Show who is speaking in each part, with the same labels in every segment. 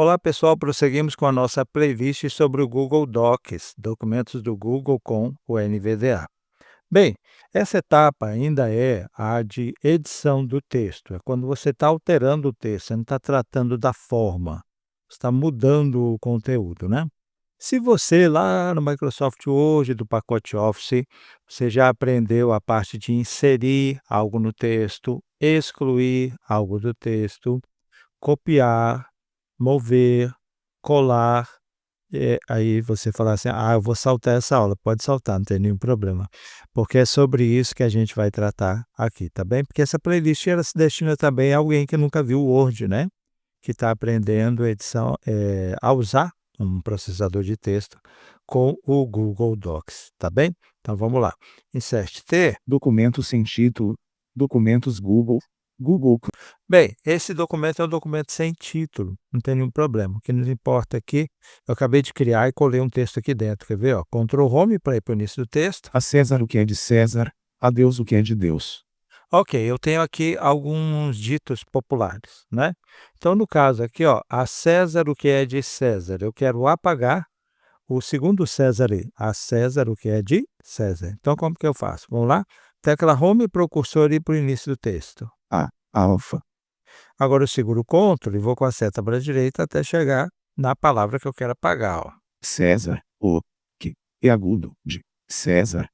Speaker 1: Olá pessoal, prosseguimos com a nossa playlist sobre o Google Docs, documentos do Google com o NVDA. Bem, essa etapa ainda é a de edição do texto, é quando você está alterando o texto, você não está tratando da forma, você está mudando o conteúdo, né? Se você lá no Microsoft Word, do pacote Office, você já aprendeu a parte de inserir algo no texto, excluir algo do texto, copiar, mover, colar, aí você fala assim: "Ah, eu vou saltar essa aula", pode saltar, não tem nenhum problema, porque é sobre isso que a gente vai tratar aqui, tá bem? Porque essa playlist ela se destina também a alguém que nunca viu o Word, né, que está aprendendo edição, a usar um processador de texto com o Google Docs, tá bem? Então vamos lá, insert T.
Speaker 2: Documentos sem título, documentos Google, Google.
Speaker 1: Bem, esse documento é um documento sem título, não tem nenhum problema. O que nos importa aqui, eu acabei de criar e colei um texto aqui dentro, quer ver? Ó? Ctrl Home para ir para o início do texto.
Speaker 2: A César o que é de César, a Deus o que é de Deus.
Speaker 1: Ok, eu tenho aqui alguns ditos populares, né? Então, no caso aqui, ó, a César o que é de César, eu quero apagar o segundo César ali, a César o que é de César. Então, como que eu faço? Vamos lá? Tecla Home para o cursor ir para o início do texto.
Speaker 2: A, alfa,
Speaker 1: Agora eu seguro o Ctrl e vou com a seta para a direita até chegar na palavra que eu quero apagar, ó.
Speaker 2: César, o, que, é agudo, de, César.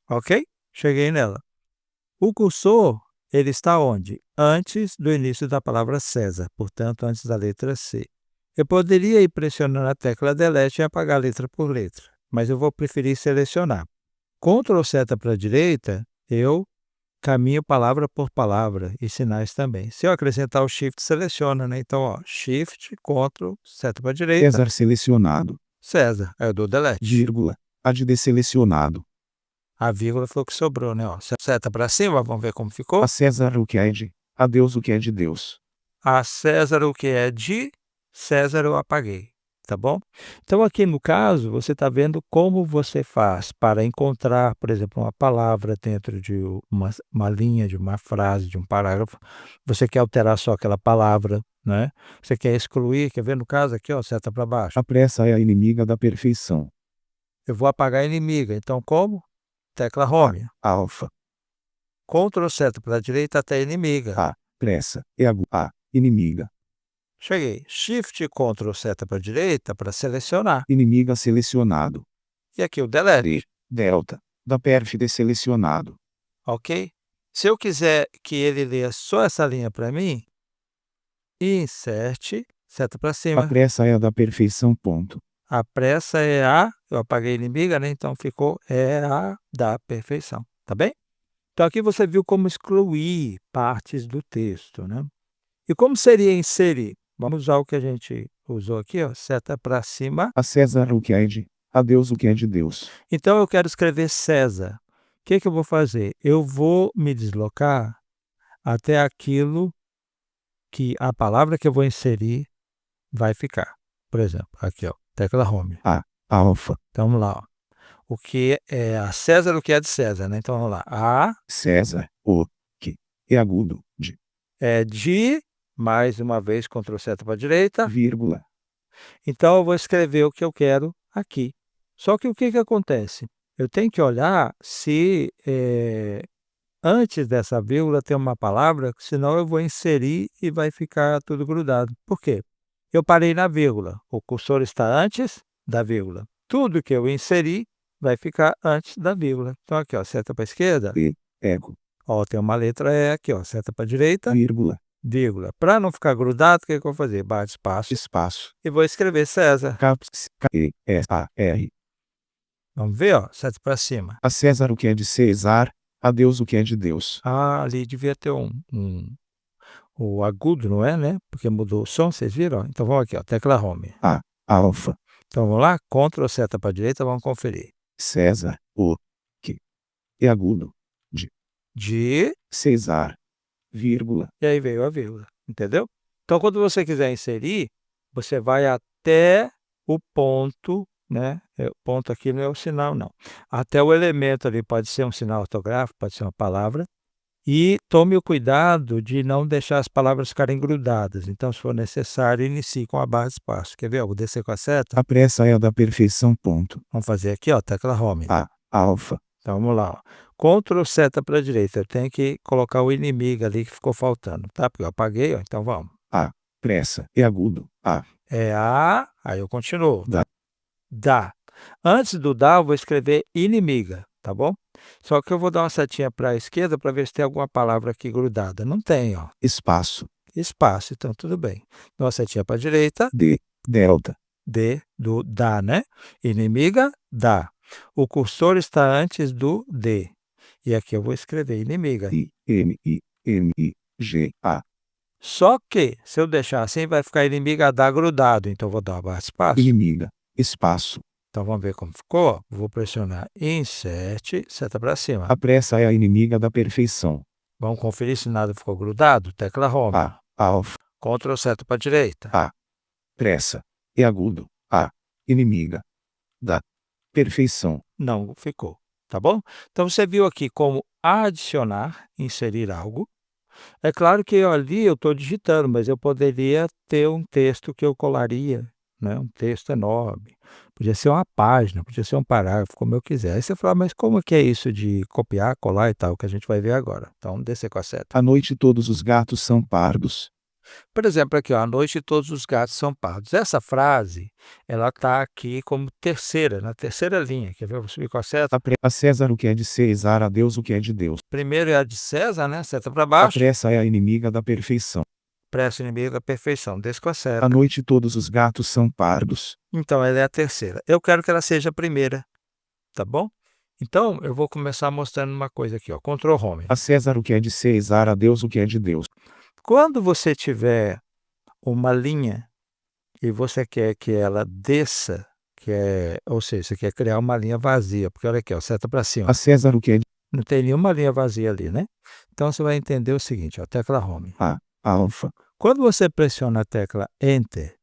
Speaker 1: Ok? Cheguei nela. O cursor, ele está onde? Antes do início da palavra César, portanto, antes da letra C. Eu poderia ir pressionando a tecla Delete e apagar letra por letra, mas eu vou preferir selecionar. Ctrl seta para a direita, eu caminho palavra por palavra e sinais também. Se eu acrescentar o Shift, seleciona, né? Então, ó, Shift, Ctrl, seta para a direita,
Speaker 2: César selecionado,
Speaker 1: César, aí eu dou Delete.
Speaker 2: vírgula, a de desselecionado.
Speaker 1: A vírgula foi o que sobrou, né? Ó, seta para cima, vamos ver como ficou.
Speaker 2: A César o que é de, a Deus o que é de Deus.
Speaker 1: A César o que é de César eu apaguei, tá bom? Então aqui no caso, você está vendo como você faz para encontrar, por exemplo, uma palavra dentro de uma linha, de uma frase, de um parágrafo. Você quer alterar só aquela palavra, né? Você quer excluir, quer ver no caso aqui, ó, seta para baixo.
Speaker 2: A pressa é a inimiga da perfeição.
Speaker 1: Eu vou apagar a inimiga, então como? Tecla
Speaker 2: A,
Speaker 1: Home.
Speaker 2: alfa,
Speaker 1: Ctrl seta para a direita até a inimiga.
Speaker 2: a, pressa, é a, inimiga.
Speaker 1: Cheguei. Shift Ctrl seta para a direita para selecionar.
Speaker 2: Inimiga selecionado.
Speaker 1: E aqui o Delete.
Speaker 2: Delta, da pérfide selecionado.
Speaker 1: Ok? Se eu quiser que ele leia só essa linha para mim, insert, seta para
Speaker 2: A
Speaker 1: cima.
Speaker 2: pressa é a da perfeição, ponto.
Speaker 1: A pressa é a, eu apaguei inimiga, né? Então ficou é a da perfeição, tá bem? Então aqui você viu como excluir partes do texto, né? E como seria inserir? Vamos usar o que a gente usou aqui, ó, seta para cima.
Speaker 2: A César o que é de, a Deus o que é de Deus.
Speaker 1: Então eu quero escrever César. O que que eu vou fazer? Eu vou me deslocar até aquilo que a palavra que eu vou inserir vai ficar. Por exemplo, aqui, ó, tecla Home.
Speaker 2: A, alfa,
Speaker 1: Então vamos lá, ó. O que é a César, o que é de César, né? Então vamos lá. A
Speaker 2: César, o, que, é agudo, de,
Speaker 1: é de, mais uma vez, Ctrl seta para a direita.
Speaker 2: vírgula.
Speaker 1: Então eu vou escrever o que eu quero aqui. Só que o que que acontece? Eu tenho que olhar se antes dessa vírgula tem uma palavra, senão eu vou inserir e vai ficar tudo grudado. Por quê? Eu parei na vírgula, o cursor está antes da vírgula. Tudo que eu inseri vai ficar antes da vírgula. Então aqui, ó, seta para a esquerda,
Speaker 2: E, ego,
Speaker 1: ó, tem uma letra E aqui, ó, seta para a direita,
Speaker 2: vírgula,
Speaker 1: vírgula. Para não ficar grudado, o que que eu vou fazer? Bate espaço
Speaker 2: espaço,
Speaker 1: e vou escrever César.
Speaker 2: caps, K, E, S, A, R.
Speaker 1: Vamos ver, ó, seta para cima.
Speaker 2: A César o que é de César, a Deus o que é de Deus.
Speaker 1: Ah, ali devia ter o agudo, não é, né? Porque mudou o som, vocês viram? Então vamos aqui, ó, tecla Home.
Speaker 2: A, alfa,
Speaker 1: Então vamos lá, Ctrl seta para a direita, vamos conferir.
Speaker 2: César, o, que, é agudo,
Speaker 1: De,
Speaker 2: César, vírgula.
Speaker 1: e aí veio a vírgula, entendeu? Então quando você quiser inserir, você vai até o ponto, né? O ponto aqui não é o sinal, não. Até o elemento ali, pode ser um sinal ortográfico, pode ser uma palavra, E tome o cuidado de não deixar as palavras ficarem grudadas. Então, se for necessário, inicie com a barra de espaço. Quer ver? Eu vou descer com a seta.
Speaker 2: A pressa é a da perfeição. Ponto.
Speaker 1: Vamos fazer aqui, ó, tecla Home.
Speaker 2: A. Alfa.
Speaker 1: Então, vamos lá, ó. Ctrl seta para a direita. Eu tenho que colocar o inimigo ali que ficou faltando, tá? Porque eu apaguei, ó. Então, vamos.
Speaker 2: A. Pressa. E agudo. A.
Speaker 1: É a, aí eu continuo.
Speaker 2: Da.
Speaker 1: Dá. Antes do dá, eu vou escrever inimiga, tá bom? Só que eu vou dar uma setinha para a esquerda para ver se tem alguma palavra aqui grudada. Não tem, ó.
Speaker 2: Espaço.
Speaker 1: Espaço, então tudo bem. Dou uma setinha para a direita.
Speaker 2: D. Delta.
Speaker 1: D do dá, né? Inimiga, dá. O cursor está antes do D. E aqui eu vou escrever inimiga.
Speaker 2: I. M. I. M. I. G. A.
Speaker 1: Só que, se eu deixar assim, vai ficar inimiga dá grudado. Então, eu vou dar uma barra de espaço.
Speaker 2: Inimiga. Espaço.
Speaker 1: Então, vamos ver como ficou. Vou pressionar Insert, seta para cima.
Speaker 2: A pressa é a inimiga da perfeição.
Speaker 1: Vamos conferir se nada ficou grudado. Tecla Home.
Speaker 2: A. Alfa.
Speaker 1: Ctrl seta para a direita.
Speaker 2: A. Pressa. E agudo. A. Inimiga da perfeição.
Speaker 1: Não ficou, tá bom? Então, você viu aqui como adicionar, inserir algo. É claro que ali eu estou digitando, mas eu poderia ter um texto que eu colaria, né? Um texto enorme. Podia ser uma página, podia ser um parágrafo, como eu quiser. Aí você fala, mas como que é isso de copiar, colar e tal, que a gente vai ver agora. Então, descer com a seta.
Speaker 2: À noite todos os gatos são pardos.
Speaker 1: Por exemplo, aqui, ó, à noite todos os gatos são pardos. Essa frase, ela está aqui como terceira, na terceira linha. Quer ver? Eu vou subir com a seta.
Speaker 2: A César o que é de César, a Deus o que é de Deus.
Speaker 1: Primeiro é a de César, né? Seta para
Speaker 2: A
Speaker 1: baixo.
Speaker 2: pressa é a inimiga da perfeição.
Speaker 1: Pressa inimigo da perfeição. Desce com a seta.
Speaker 2: À noite todos os gatos são pardos.
Speaker 1: Então, ela é a terceira. Eu quero que ela seja a primeira, tá bom? Então, eu vou começar mostrando uma coisa aqui, ó, Ctrl Home.
Speaker 2: A César o que é de César, a Deus o que é de Deus.
Speaker 1: Quando você tiver uma linha e você quer que ela desça, ou seja, você quer criar uma linha vazia, porque olha aqui, ó, seta para cima.
Speaker 2: A César o que é de
Speaker 1: Não tem nenhuma linha vazia ali, né? Então, você vai entender o seguinte, ó, tecla Home.
Speaker 2: A. Alfa.
Speaker 1: Quando você pressiona a tecla Enter,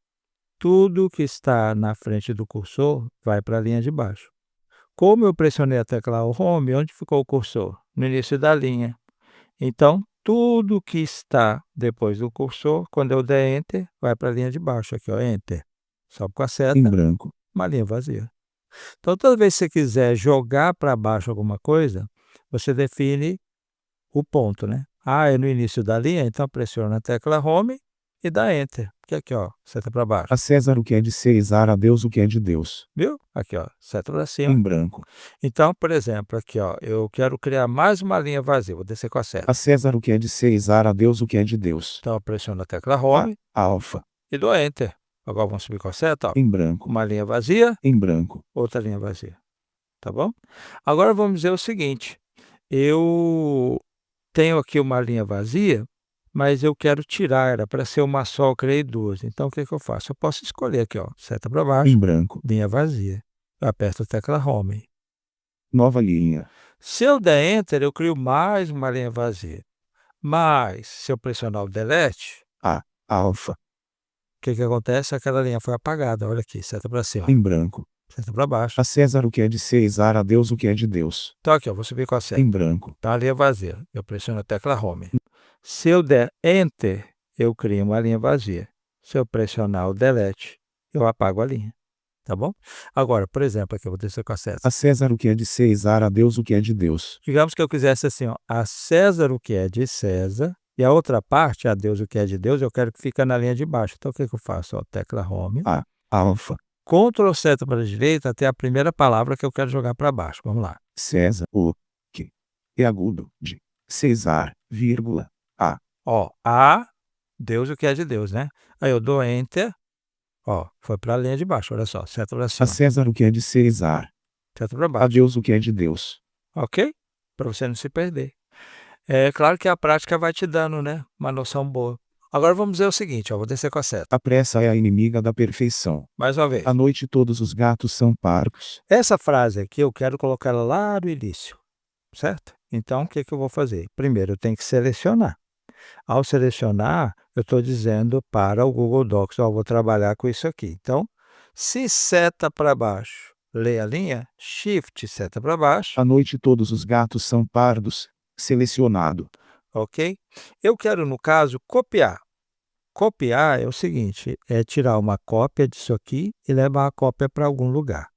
Speaker 1: tudo que está na frente do cursor vai para a linha de baixo. Como eu pressionei a tecla Home, onde ficou o cursor? No início da linha. Então, tudo que está depois do cursor, quando eu der Enter, vai para a linha de baixo. Aqui, ó, Enter. Sobe com a
Speaker 2: Em
Speaker 1: seta,
Speaker 2: branco.
Speaker 1: uma linha vazia. Então, toda vez que você quiser jogar para baixo alguma coisa, você define o ponto, né? Ah, é no início da linha, então pressiona a tecla Home e dá Enter. Porque aqui, ó, seta para baixo.
Speaker 2: A César o que é de César, a Deus o que é de Deus.
Speaker 1: Viu? Aqui, ó, seta para cima.
Speaker 2: Em branco.
Speaker 1: Então, por exemplo, aqui, ó, eu quero criar mais uma linha vazia. Vou descer com a seta.
Speaker 2: A César o que é de César, a Deus o que é de Deus.
Speaker 1: Então, eu pressiono a tecla Home
Speaker 2: Alfa.
Speaker 1: e dou Enter. Agora vamos subir com a seta, ó.
Speaker 2: Em branco.
Speaker 1: Uma linha vazia,
Speaker 2: Em branco.
Speaker 1: outra linha vazia. Tá bom? Agora vamos dizer o seguinte. Eu tenho aqui uma linha vazia, mas eu quero tirar, era para ser uma só, eu criei duas. Então, o que eu faço? Eu posso escolher aqui, ó, seta para baixo,
Speaker 2: Em branco.
Speaker 1: linha vazia. Eu aperto a tecla Home.
Speaker 2: Nova linha.
Speaker 1: Se eu der Enter, eu crio mais uma linha vazia. Mas, se eu pressionar o Delete,
Speaker 2: Alfa.
Speaker 1: o que acontece? Aquela linha foi apagada. Olha aqui, seta para cima,
Speaker 2: Em branco.
Speaker 1: seta para baixo.
Speaker 2: A César o que é de César, a Deus o que é de Deus.
Speaker 1: Então, aqui, ó, vou subir com a seta.
Speaker 2: Em branco.
Speaker 1: Tá a linha vazia. Eu pressiono a tecla Home. Se eu der Enter, eu crio uma linha vazia. Se eu pressionar o Delete, eu apago a linha. Tá bom? Agora, por exemplo, aqui eu vou descer com a seta.
Speaker 2: A César o que é de César, a Deus o que é de Deus.
Speaker 1: Digamos que eu quisesse assim, ó, a César o que é de César, e a outra parte, a Deus o que é de Deus, eu quero que fique na linha de baixo. Então, o que eu faço? Ó, tecla Home.
Speaker 2: Alfa.
Speaker 1: Ctrl seta para a direita até a primeira palavra que eu quero jogar para baixo. Vamos lá.
Speaker 2: César o que é agudo de César, vírgula.
Speaker 1: Ó, a Deus o que é de Deus, né? Aí eu dou Enter. Ó, foi para a linha de baixo, olha só, seta para
Speaker 2: A
Speaker 1: cima,
Speaker 2: César o que é de César,
Speaker 1: seta para
Speaker 2: a
Speaker 1: baixo,
Speaker 2: Deus o que é de Deus.
Speaker 1: ok? Para você não se perder. É claro que a prática vai te dando, né, uma noção boa. Agora vamos dizer o seguinte, ó, vou descer com a seta,
Speaker 2: A pressa é a inimiga da perfeição.
Speaker 1: mais uma vez.
Speaker 2: À noite todos os gatos são pardos.
Speaker 1: Essa frase aqui eu quero colocar ela lá no início, certo? Então, o que eu vou fazer? Primeiro, eu tenho que selecionar. Ao selecionar, eu estou dizendo para o Google Docs, ó, eu vou trabalhar com isso aqui. Então, se seta para baixo, lê a linha, Shift seta para baixo.
Speaker 2: À noite todos os gatos são pardos. Selecionado.
Speaker 1: ok? Eu quero, no caso, copiar. Copiar é o seguinte, é tirar uma cópia disso aqui e levar a cópia para algum lugar.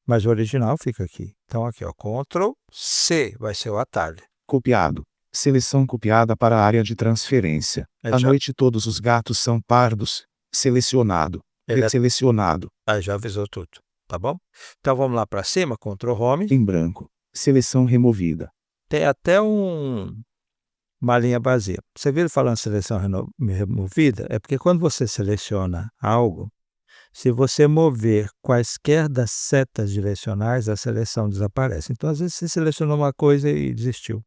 Speaker 1: Mas o original fica aqui. Então, aqui, ó, Ctrl C vai ser o atalho.
Speaker 2: Copiado. Seleção copiada para a área de transferência.
Speaker 1: Aí
Speaker 2: À
Speaker 1: já,
Speaker 2: noite todos os gatos são pardos. Selecionado.
Speaker 1: ele
Speaker 2: Selecionado.
Speaker 1: aí já avisou tudo, tá bom? Então, vamos lá para cima, Ctrl Home.
Speaker 2: Em branco. Seleção removida.
Speaker 1: Tem até uma linha vazia. Você viu ele falando seleção removida? É porque quando você seleciona algo, se você mover quaisquer das setas direcionais, a seleção desaparece. Então, às vezes, você selecionou uma coisa e desistiu.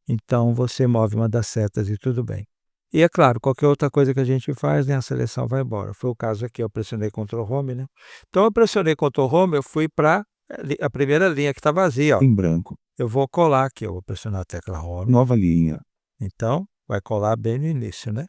Speaker 1: Então, você move uma das setas e tudo bem. E é claro, qualquer outra coisa que a gente faz, né, a seleção vai embora. Foi o caso aqui, eu pressionei Ctrl Home, né? Então, eu pressionei Ctrl Home, eu fui para a primeira linha que está vazia, ó.
Speaker 2: Em branco.
Speaker 1: Eu vou colar aqui, eu vou pressionar a tecla Home.
Speaker 2: Nova linha.
Speaker 1: Então, vai colar bem no início, né?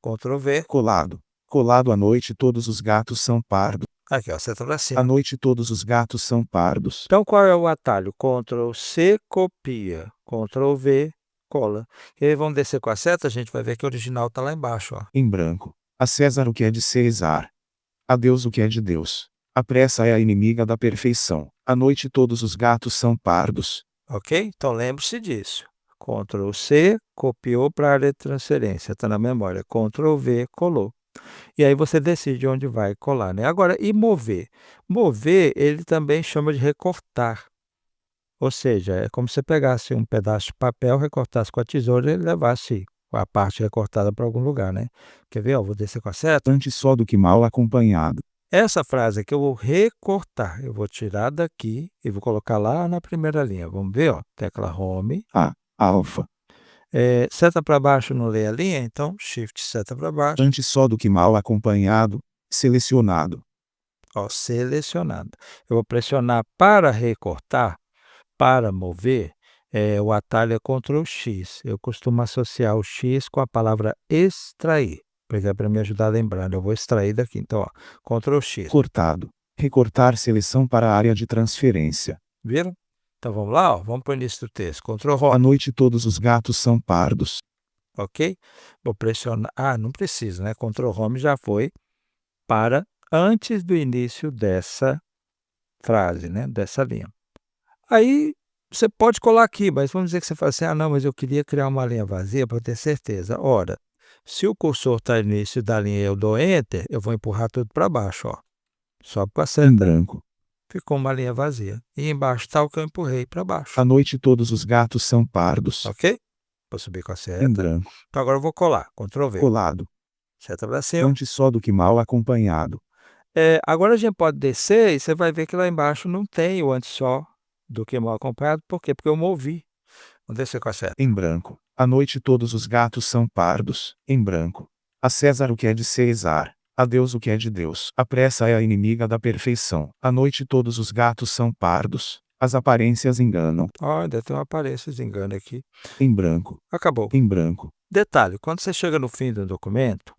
Speaker 1: Ctrl V.
Speaker 2: Colado. Colado à noite todos os gatos são pardos.
Speaker 1: Aqui, ó, seta para
Speaker 2: À
Speaker 1: cima.
Speaker 2: noite todos os gatos são pardos.
Speaker 1: Então, qual é o atalho? Ctrl C, copia. Ctrl V, cola. E aí, vamos descer com a seta, a gente vai ver que o original está lá embaixo, ó.
Speaker 2: Em branco. A César o que é de César. A Deus o que é de Deus. A pressa é a inimiga da perfeição. À noite todos os gatos são pardos.
Speaker 1: Ok? Então, lembre-se disso. Ctrl C, copiou para a área de transferência, está na memória. Ctrl V, colou. E aí você decide onde vai colar, né? Agora, e mover? Mover, ele também chama de recortar. Ou seja, é como se você pegasse um pedaço de papel, recortasse com a tesoura e levasse a parte recortada para algum lugar, né? Quer ver? Ó, vou descer com a seta.
Speaker 2: Antes só do que mal acompanhado.
Speaker 1: Essa frase aqui eu vou recortar. Eu vou tirar daqui e vou colocar lá na primeira linha. Vamos ver, ó. Tecla Home.
Speaker 2: Alfa.
Speaker 1: Seta para baixo não lê a linha, então Shift seta para baixo.
Speaker 2: Antes só do que mal acompanhado. Selecionado.
Speaker 1: Ó, selecionado. Eu vou pressionar para recortar, para mover, o atalho é Ctrl X. Eu costumo associar o X com a palavra extrair, porque é para me ajudar a lembrar, né? Eu vou extrair daqui. Então, ó, Ctrl X.
Speaker 2: Cortado. Recortar seleção para a área de transferência.
Speaker 1: Viram? Então, vamos lá, ó, vamos para o início do texto. Ctrl
Speaker 2: À
Speaker 1: Home,
Speaker 2: noite todos os gatos são pardos.
Speaker 1: ok? Vou pressionar. Ah, não precisa, né? Ctrl Home já foi para antes do início dessa frase, né? Dessa linha. Aí, você pode colar aqui, mas vamos dizer que você fala assim: ah, não, mas eu queria criar uma linha vazia para ter certeza. Ora, se o cursor está no início da linha e eu dou Enter, eu vou empurrar tudo para baixo, ó. Só com a
Speaker 2: Em
Speaker 1: seta.
Speaker 2: branco.
Speaker 1: Ficou uma linha vazia. E embaixo está o que eu empurrei para baixo.
Speaker 2: À noite todos os gatos são pardos.
Speaker 1: Ok? Vou subir com a
Speaker 2: Em
Speaker 1: seta.
Speaker 2: branco.
Speaker 1: Então, agora eu vou colar. Ctrl V.
Speaker 2: Colado.
Speaker 1: Seta para cima.
Speaker 2: Antes só do que mal acompanhado.
Speaker 1: Agora a gente pode descer e você vai ver que lá embaixo não tem o antes só do que mal acompanhado. Por quê? Porque eu movi. Vamos descer com a seta.
Speaker 2: Em branco. À noite todos os gatos são pardos. Em branco. A César o que é de César. A Deus o que é de Deus. A pressa é a inimiga da perfeição. À noite todos os gatos são pardos. As aparências enganam.
Speaker 1: Ó, ainda tem uma aparência de engano aqui.
Speaker 2: Em branco.
Speaker 1: Acabou.
Speaker 2: Em branco.
Speaker 1: Detalhe, quando você chega no fim do documento,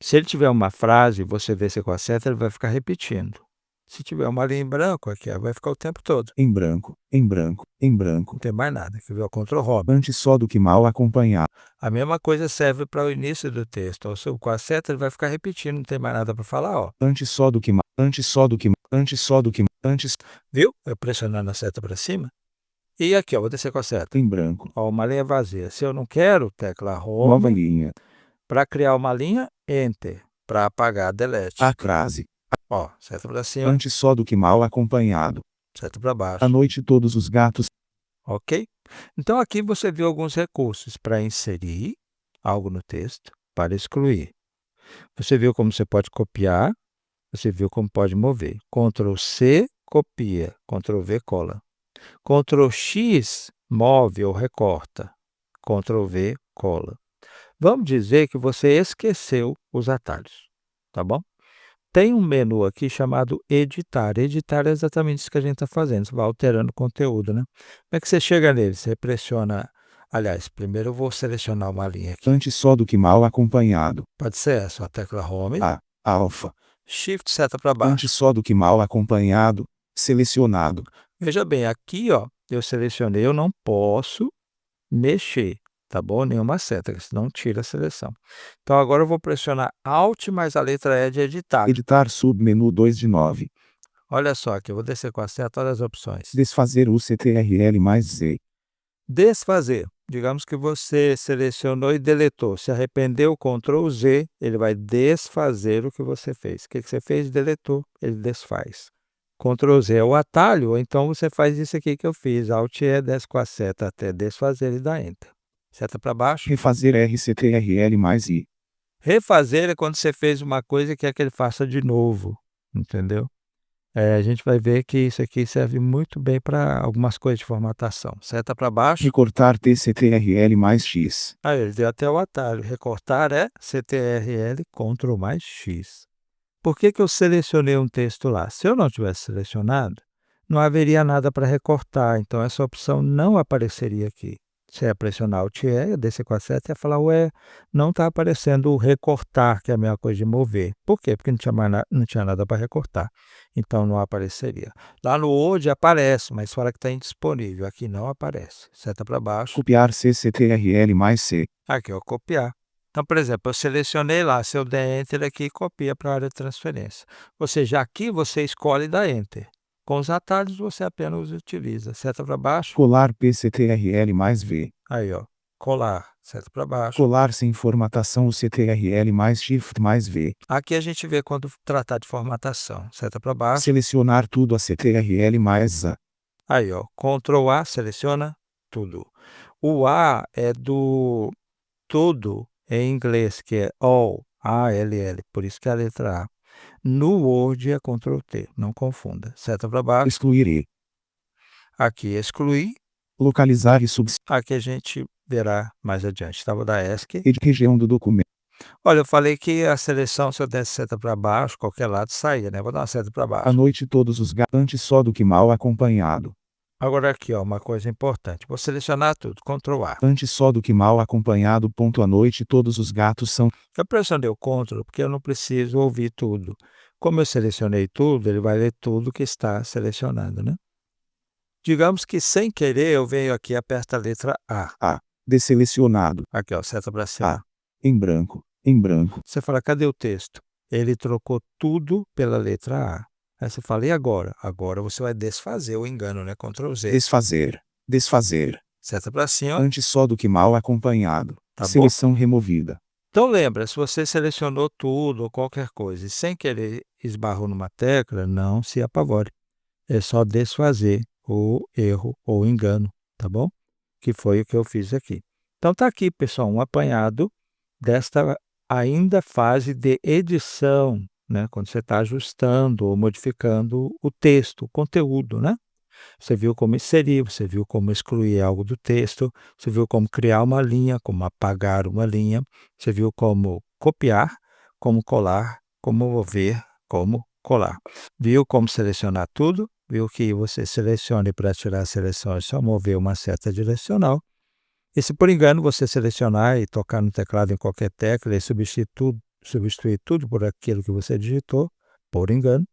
Speaker 1: se ele tiver uma frase e você descer com a seta, ele vai ficar repetindo. Se tiver uma linha em branco, aqui, ó, vai ficar o tempo todo.
Speaker 2: Em branco. Em branco. Em branco.
Speaker 1: Não tem mais nada. Quer ver? O Ctrl Home.
Speaker 2: Antes só do que mal acompanhado.
Speaker 1: A mesma coisa serve para o início do texto. Com a seta, ele vai ficar repetindo, não tem mais nada para falar, ó.
Speaker 2: Antes só do que mal. Antes só do que antes só do que antes.
Speaker 1: Viu? Eu pressionando a seta para cima. E aqui, ó, vou descer com a seta.
Speaker 2: Em branco.
Speaker 1: Ó, uma linha vazia. Se eu não quero, tecla
Speaker 2: Nova
Speaker 1: Home.
Speaker 2: linha.
Speaker 1: Para criar uma linha, Enter. Para apagar, Delete.
Speaker 2: A crase.
Speaker 1: Ó, seta para cima,
Speaker 2: Antes só do que mal acompanhado.
Speaker 1: seta para baixo.
Speaker 2: À noite todos os gatos.
Speaker 1: Ok? Então, aqui você viu alguns recursos para inserir algo no texto, para excluir. Você viu como você pode copiar, você viu como pode mover. Ctrl C, copia. Ctrl V, cola. Ctrl X, move ou recorta. Ctrl V, cola. Vamos dizer que você esqueceu os atalhos, tá bom? Tem um menu aqui chamado Editar. Editar é exatamente isso que a gente está fazendo. Você vai alterando o conteúdo, né? Como é que você chega nele? Você pressiona... Aliás, primeiro eu vou selecionar uma linha aqui.
Speaker 2: Antes só do que mal acompanhado.
Speaker 1: Pode ser essa, a tecla Home.
Speaker 2: Alfa.
Speaker 1: Shift, seta para baixo.
Speaker 2: Antes só do que mal acompanhado. Selecionado.
Speaker 1: Veja bem, aqui, ó, eu selecionei, eu não posso mexer, tá bom? Nenhuma seta, senão tira a seleção. Então agora eu vou pressionar Alt mais a letra E de editar.
Speaker 2: Editar submenu 2 de 9.
Speaker 1: Olha só aqui, eu vou descer com a seta, olha as opções.
Speaker 2: Desfazer o CTRL mais Z.
Speaker 1: Desfazer. Digamos que você selecionou e deletou. Se arrependeu, Ctrl Z, ele vai desfazer o que você fez. O que você fez? Deletou, ele desfaz. Ctrl Z é o atalho, ou então você faz isso aqui que eu fiz. Alt E, desce com a seta até desfazer e dá Enter. Seta para baixo.
Speaker 2: Refazer RCTRL mais I.
Speaker 1: Refazer é quando você fez uma coisa e quer que ele faça de novo, entendeu? A gente vai ver que isso aqui serve muito bem para algumas coisas de formatação. Seta para baixo.
Speaker 2: Recortar TCTRL mais X.
Speaker 1: Aí ele deu até o atalho. Recortar é CTRL, Ctrl mais X. Por que eu selecionei um texto lá? Se eu não tivesse selecionado, não haveria nada para recortar, então essa opção não apareceria aqui. Você ia pressionar Alt E, descer com a seta e ia falar, ué, não está aparecendo o recortar, que é a mesma coisa de mover. Por quê? Porque não tinha nada para recortar, então não apareceria. Lá no Word aparece, mas fala que está indisponível. Aqui não aparece. Seta para baixo.
Speaker 2: Copiar CCTRL mais C.
Speaker 1: Aqui, ó, copiar. Então, por exemplo, eu selecionei lá, se eu der Enter aqui, copia para a área de transferência. Ou seja, aqui você escolhe e dá Enter. Com os atalhos, você apenas utiliza. Seta para baixo.
Speaker 2: Colar PCTRL mais V.
Speaker 1: Aí, ó, colar. Seta para baixo.
Speaker 2: Colar sem formatação o CTRL mais Shift mais V.
Speaker 1: Aqui a gente vê quando tratar de formatação. Seta para baixo.
Speaker 2: Selecionar tudo a CTRL mais A.
Speaker 1: Aí, ó, Ctrl A, seleciona tudo. O A é do tudo em inglês, que é all, A-L-L, por isso que é a letra A. No Word é Ctrl T, não confunda. Seta para baixo.
Speaker 2: Excluir E.
Speaker 1: Aqui excluir.
Speaker 2: Localizar e substituir.
Speaker 1: Aqui a gente verá mais adiante. Tá? Vou dar ESC.
Speaker 2: Região do documento.
Speaker 1: Olha, eu falei que a seleção, se eu desse seta para baixo, qualquer lado saía, né? Vou dar uma seta para baixo.
Speaker 2: À noite todos os gatos, antes só do que mal acompanhado.
Speaker 1: Agora aqui, ó, uma coisa importante. Vou selecionar tudo, Ctrl A.
Speaker 2: Antes só do que mal acompanhado. À noite todos os gatos são.
Speaker 1: Eu pressionei o Ctrl porque eu não preciso ouvir tudo. Como eu selecionei tudo, ele vai ler tudo que está selecionado, né? Digamos que sem querer eu venho aqui e aperto a letra A.
Speaker 2: A. Desselecionado.
Speaker 1: Aqui, ó, seta para cima.
Speaker 2: A. Em branco. Em branco.
Speaker 1: Você fala, cadê o texto? Ele trocou tudo pela letra A. Aí você fala, e agora? Agora você vai desfazer o engano, né? Ctrl Z.
Speaker 2: Desfazer. Desfazer.
Speaker 1: Seta para cima.
Speaker 2: Antes só do que mal acompanhado.
Speaker 1: Tá
Speaker 2: Seleção removida.
Speaker 1: Então lembra, se você selecionou tudo ou qualquer coisa e sem querer esbarrou numa tecla, não se apavore. É só desfazer o erro ou o engano, tá bom? Que foi o que eu fiz aqui. Então tá aqui, pessoal, um apanhado desta ainda fase de edição, né? Quando você está ajustando ou modificando o texto, o conteúdo, né? Você viu como inserir, você viu como excluir algo do texto, você viu como criar uma linha, como apagar uma linha, você viu como copiar, como colar, como mover, como colar. Viu como selecionar tudo, viu que você selecione para tirar a seleção é só mover uma seta direcional. E se por engano você selecionar e tocar no teclado em qualquer tecla e substituir tudo por aquilo que você digitou, por engano,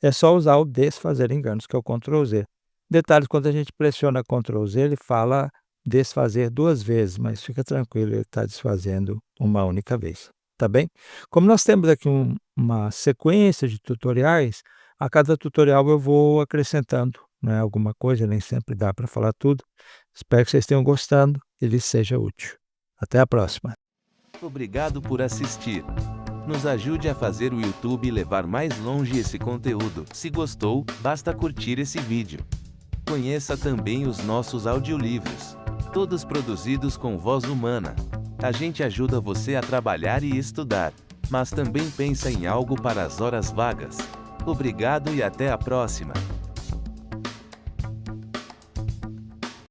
Speaker 1: é só usar o desfazer enganos, que é o Ctrl Z. Detalhe, quando a gente pressiona Ctrl Z, ele fala desfazer 2 vezes, mas fica tranquilo, ele está desfazendo uma única vez, tá bem? Como nós temos aqui uma sequência de tutoriais, a cada tutorial eu vou acrescentando, né, alguma coisa, nem sempre dá para falar tudo. Espero que vocês tenham gostado e lhes seja útil. Até a próxima.
Speaker 3: Obrigado por assistir. Nos ajude a fazer o YouTube levar mais longe esse conteúdo. Se gostou, basta curtir esse vídeo. Conheça também os nossos audiolivros, todos produzidos com voz humana. A gente ajuda você a trabalhar e estudar, mas também pensa em algo para as horas vagas. Obrigado e até a próxima!